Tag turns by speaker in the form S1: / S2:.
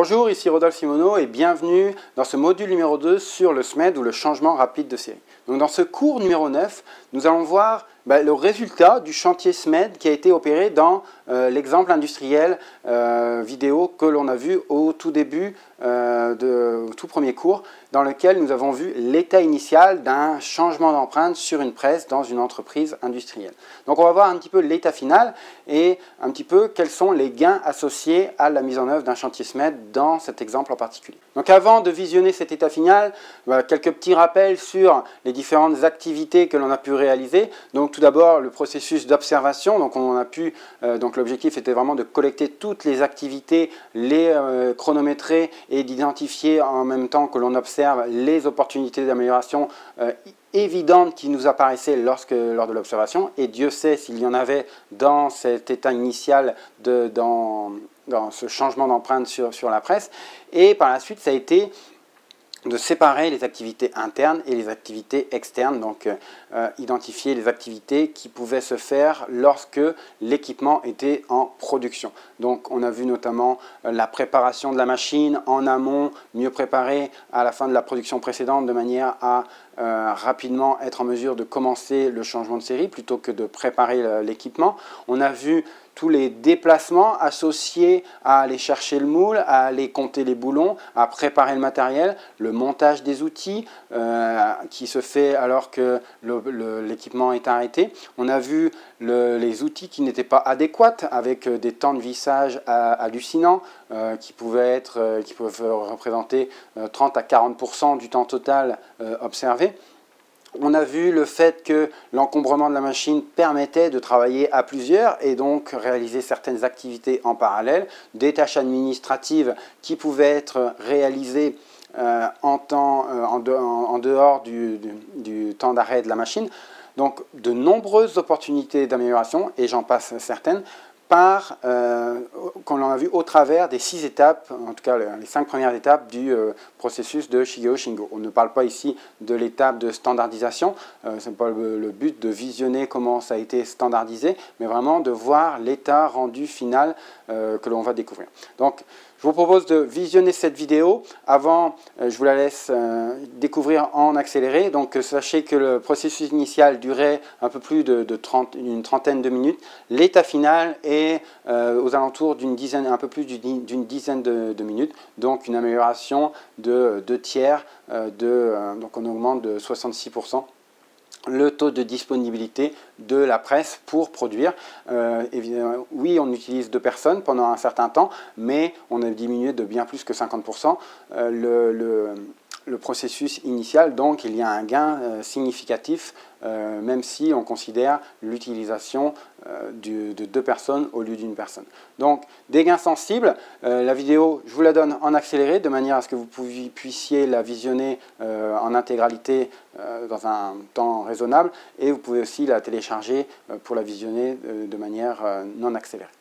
S1: Bonjour, ici Rodolphe Simoneau et bienvenue dans ce module numéro 2 sur le SMED ou le changement rapide de série. Donc dans ce cours numéro 9, nous allons voir le résultat du chantier SMED qui a été opéré dans l'exemple industriel vidéo que l'on a vu au tout début au tout premier cours, dans lequel nous avons vu l'état initial d'un changement d'empreinte sur une presse dans une entreprise industrielle. Donc on va voir un petit peu l'état final et un petit peu quels sont les gains associés à la mise en œuvre d'un chantier SMED dans cet exemple en particulier. Donc avant de visionner cet état final, quelques petits rappels sur les différentes activités que l'on a pu réaliser. Donc tout d'abord le processus d'observation, donc l'objectif était vraiment de collecter toutes les activités, les chronométrer et d'identifier en même temps que l'on observe les opportunités d'amélioration évidentes qui nous apparaissaient lors de l'observation, et Dieu sait s'il y en avait dans cet état initial, dans ce changement d'empreinte sur la presse. Et par la suite, ça a été de séparer les activités internes et les activités externes, donc identifier les activités qui pouvaient se faire lorsque l'équipement était en production. Donc on a vu notamment la préparation de la machine en amont, mieux préparée à la fin de la production précédente de manière à rapidement être en mesure de commencer le changement de série plutôt que de préparer l'équipement. On a vu tous les déplacements associés à aller chercher le moule, à aller compter les boulons, à préparer le matériel, le montage des outils qui se fait alors que l'équipement est arrêté. On a vu les outils qui n'étaient pas adéquats avec des temps de vissage hallucinants qui pouvaient représenter 30 à 40% du temps total observé. On a vu le fait que l'encombrement de la machine permettait de travailler à plusieurs et donc réaliser certaines activités en parallèle, des tâches administratives qui pouvaient être réalisées en dehors du temps d'arrêt de la machine. Donc de nombreuses opportunités d'amélioration, et j'en passe certaines, qu'on a vu au travers des 6 étapes, en tout cas les 5 premières étapes du processus de Shigeo Shingo. On ne parle pas ici de l'étape de standardisation, ce n'est pas le but de visionner comment ça a été standardisé, mais vraiment de voir l'état rendu final que l'on va découvrir. Donc, je vous propose de visionner cette vidéo. Avant, je vous la laisse découvrir en accéléré. Donc, sachez que le processus initial durait un peu plus d'une trentaine de minutes. L'état final est aux alentours un peu plus d'une dizaine de minutes. Donc, une amélioration de 2/3. Donc, on augmente de 66%. Le taux de disponibilité de la presse pour produire. Évidemment, oui, on utilise 2 personnes pendant un certain temps, mais on a diminué de bien plus que 50% le processus initial. Donc, il y a un gain significatif, même si on considère l'utilisation de 2 personnes au lieu d'une personne. Donc, des gains sensibles. La vidéo, je vous la donne en accéléré, de manière à ce que vous puissiez la visionner en intégralité dans un temps raisonnable, et vous pouvez aussi la télécharger pour la visionner de manière non accélérée.